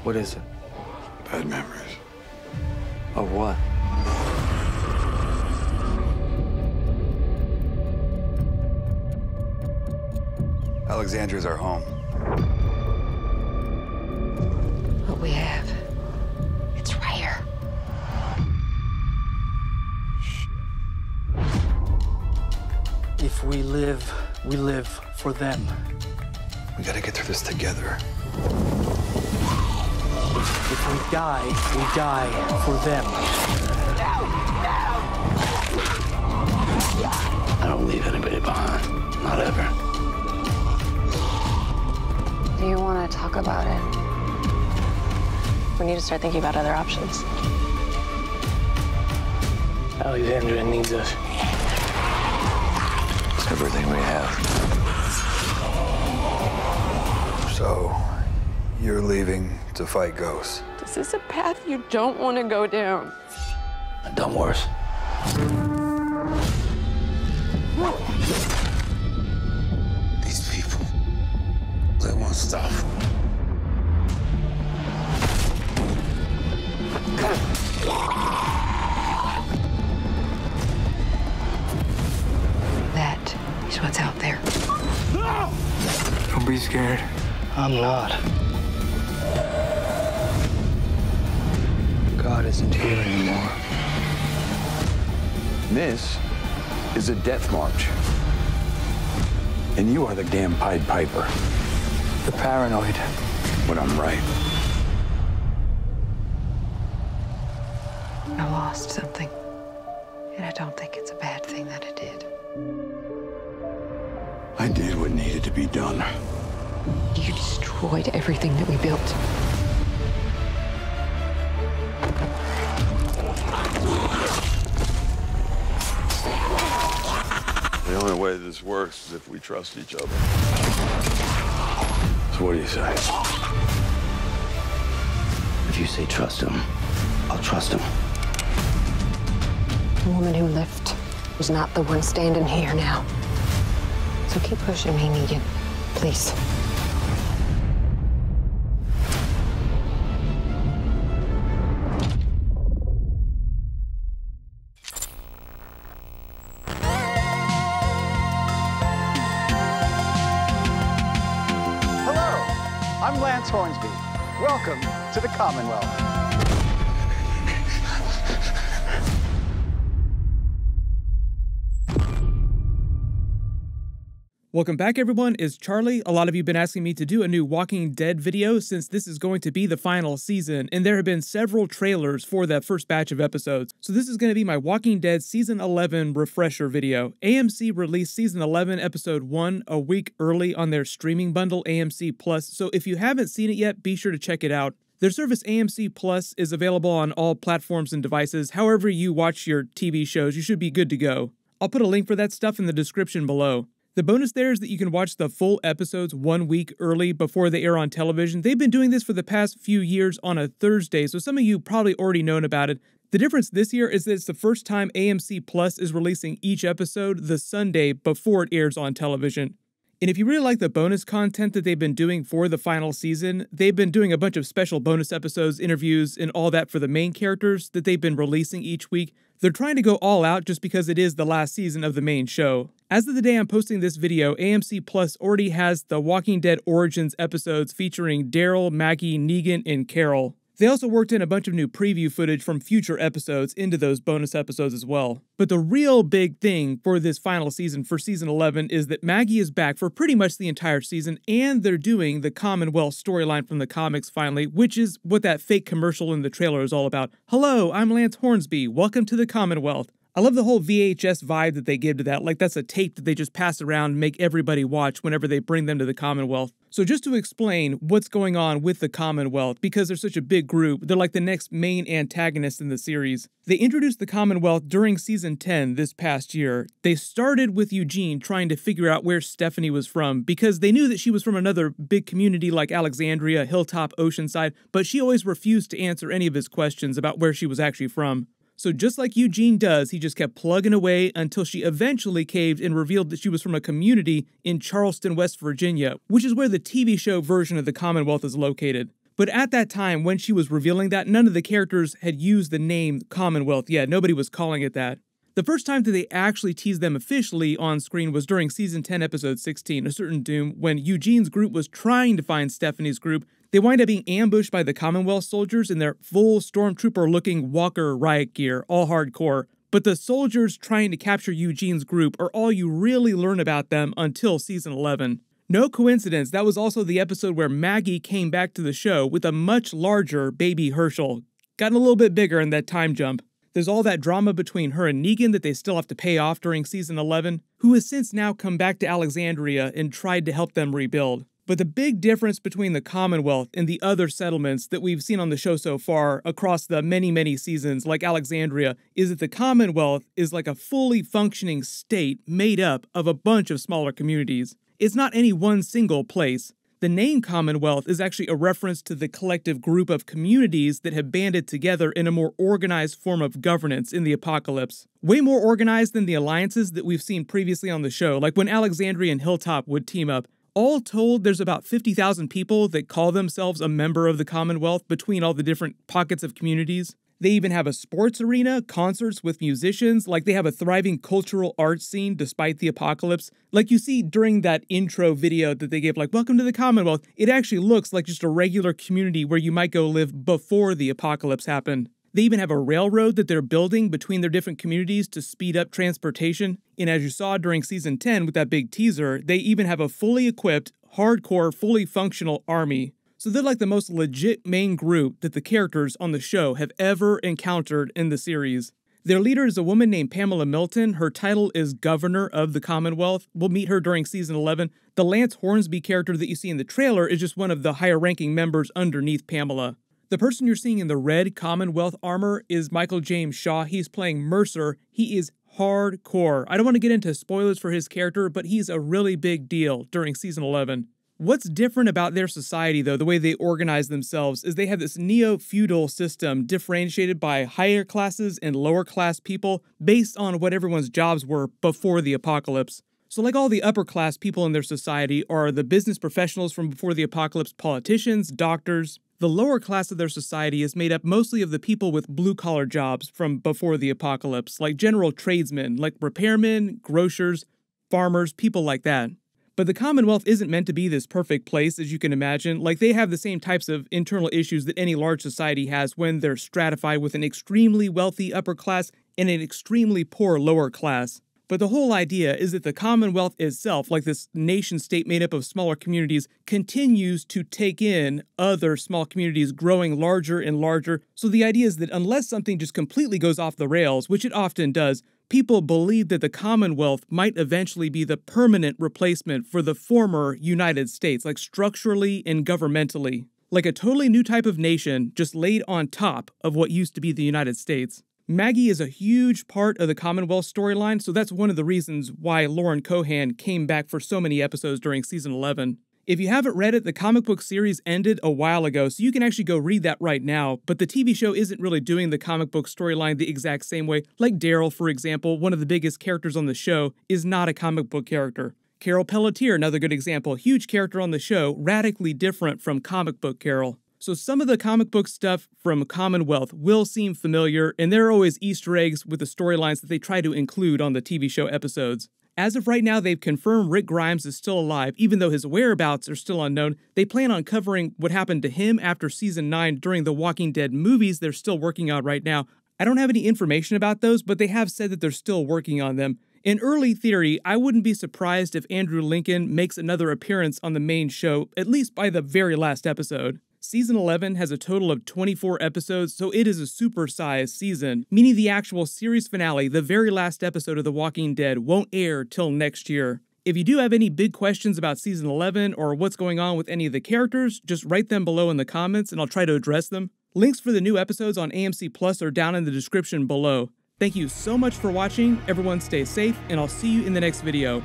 What is it? Bad memories. Of what? Alexandria's our home. What we have, it's rare. If we live for them. We gotta get through this together. If we die for them. I don't leave anybody behind. Not ever. Do you want to talk about it? We need to start thinking about other options. Alexandria needs us. It's everything we have. So, you're leaving to fight ghosts. This is a path you don't want to go down. I've done worse. These people, they want stuff. That is what's out there. Don't be scared. I'm not. God isn't here anymore. This is a death march. And you are the damn Pied Piper. You're paranoid. But I'm right. I lost something. And I don't think it's a bad thing that I did. I did what needed to be done. You destroyed everything that we built. The only way this works is if we trust each other. So what do you say? If you say trust him, I'll trust him. The woman who left was not the one standing here now. So keep pushing me, Negan. Please. I'm Lance Hornsby. Welcome to the Commonwealth. Welcome back, everyone. It's Charlie. A lot of you have been asking me to do a new Walking Dead video since this is going to be the final season, and there have been several trailers for that first batch of episodes. So this is going to be my Walking Dead Season 11 refresher video. AMC released Season 11, Episode 1 a week early on their streaming bundle, AMC Plus, so if you haven't seen it yet, be sure to check it out. Their service AMC Plus is available on all platforms and devices. However you watch your TV shows, you should be good to go. I'll put a link for that stuff in the description below. The bonus there is that you can watch the full episodes 1 week early before they air on television. They've been doing this for the past few years on a Thursday, so some of you probably already known about it. The difference this year is that it's the first time AMC Plus is releasing each episode the Sunday before it airs on television. And if you really like the bonus content that they've been doing for the final season, they've been doing a bunch of special bonus episodes, interviews, and all that for the main characters that they've been releasing each week. They're trying to go all out just because it is the last season of the main show. As of the day I'm posting this video, AMC Plus already has the Walking Dead Origins episodes featuring Daryl, Maggie, Negan, and Carol. They also worked in a bunch of new preview footage from future episodes into those bonus episodes as well. But the real big thing for this final season, for Season 11, is that Maggie is back for pretty much the entire season, and they're doing the Commonwealth storyline from the comics finally, which is what that fake commercial in the trailer is all about. Hello, I'm Lance Hornsby. Welcome to the Commonwealth. I love the whole VHS vibe that they give to that, like that's a tape that they just pass around and make everybody watch whenever they bring them to the Commonwealth. So just to explain what's going on with the Commonwealth, because they're such a big group, they're like the next main antagonist in the series. They introduced the Commonwealth during Season 10 this past year. They started with Eugene trying to figure out where Stephanie was from, because they knew that she was from another big community like Alexandria, Hilltop, Oceanside, but she always refused to answer any of his questions about where she was actually from. So just like Eugene does, he just kept plugging away until she eventually caved and revealed that she was from a community in Charleston, West Virginia, which is where the TV show version of the Commonwealth is located. But at that time, when she was revealing that, none of the characters had used the name Commonwealth yet. Nobody was calling it that. The first time that they actually teased them officially on screen was during Season 10, Episode 16, A Certain Doom, when Eugene's group was trying to find Stephanie's group. They wind up being ambushed by the Commonwealth soldiers in their full stormtrooper-looking Walker riot gear, all hardcore. But the soldiers trying to capture Eugene's group are all you really learn about them until Season 11. No coincidence, that was also the episode where Maggie came back to the show with a much larger baby Herschel. Gotten a little bit bigger in that time jump. There's all that drama between her and Negan that they still have to pay off during Season 11, who has since now come back to Alexandria and tried to help them rebuild. But the big difference between the Commonwealth and the other settlements that we've seen on the show so far across the many seasons, like Alexandria, is that the Commonwealth is like a fully functioning state made up of a bunch of smaller communities. It's not any one single place. The name Commonwealth is actually a reference to the collective group of communities that have banded together in a more organized form of governance in the apocalypse. Way more organized than the alliances that we've seen previously on the show, like when Alexandria and Hilltop would team up. All told, there's about 50,000 people that call themselves a member of the Commonwealth between all the different pockets of communities. They even have a sports arena, concerts with musicians, like they have a thriving cultural arts scene despite the apocalypse. Like you see during that intro video that they gave, like, welcome to the Commonwealth, it actually looks like just a regular community where you might go live before the apocalypse happened. They even have a railroad that they're building between their different communities to speed up transportation. And as you saw during Season 10 with that big teaser, they even have a fully equipped, hardcore, fully functional army. So they're like the most legit main group that the characters on the show have ever encountered in the series. Their leader is a woman named Pamela Milton. Her title is Governor of the Commonwealth. We'll meet her during Season 11. The Lance Hornsby character that you see in the trailer is just one of the higher-ranking members underneath Pamela. The person you're seeing in the red Commonwealth armor is Michael James Shaw. He's playing Mercer. He is hardcore. I don't want to get into spoilers for his character, but he's a really big deal during Season 11. What's different about their society, though, the way they organize themselves, is they have this neo-feudal system differentiated by higher classes and lower class people based on what everyone's jobs were before the apocalypse. So like all the upper class people in their society are the business professionals from before the apocalypse, politicians, doctors. The lower class of their society is made up mostly of the people with blue-collar jobs from before the apocalypse, like general tradesmen, like repairmen, grocers, farmers, people like that. But the Commonwealth isn't meant to be this perfect place, as you can imagine. Like, they have the same types of internal issues that any large society has when they're stratified with an extremely wealthy upper class and an extremely poor lower class. But the whole idea is that the Commonwealth itself, like this nation-state made up of smaller communities, continues to take in other small communities growing larger and larger. So the idea is that unless something just completely goes off the rails, which it often does, people believe that the Commonwealth might eventually be the permanent replacement for the former United States, like structurally and governmentally. Like a totally new type of nation just laid on top of what used to be the United States. Maggie is a huge part of the Commonwealth storyline, so that's one of the reasons why Lauren Cohan came back for so many episodes during Season 11. If you haven't read it, the comic book series ended a while ago, so you can actually go read that right now, but the TV show isn't really doing the comic book storyline the exact same way. Like Daryl, for example, one of the biggest characters on the show, is not a comic book character. Carol Peletier, another good example, huge character on the show, radically different from comic book Carol. So some of the comic book stuff from Commonwealth will seem familiar, and there are always Easter eggs with the storylines that they try to include on the TV show episodes. As of right now, they've confirmed Rick Grimes is still alive, even though his whereabouts are still unknown. They plan on covering what happened to him after Season 9 during the Walking Dead movies they're still working on right now. I don't have any information about those, but they have said that they're still working on them. In early theory, I wouldn't be surprised if Andrew Lincoln makes another appearance on the main show, at least by the very last episode. Season 11 has a total of 24 episodes, so it is a super-sized season, meaning the actual series finale, the very last episode of The Walking Dead, won't air till next year. If you do have any big questions about Season 11 or what's going on with any of the characters, just write them below in the comments and I'll try to address them. Links for the new episodes on AMC Plus are down in the description below. Thank you so much for watching, everyone stay safe, and I'll see you in the next video.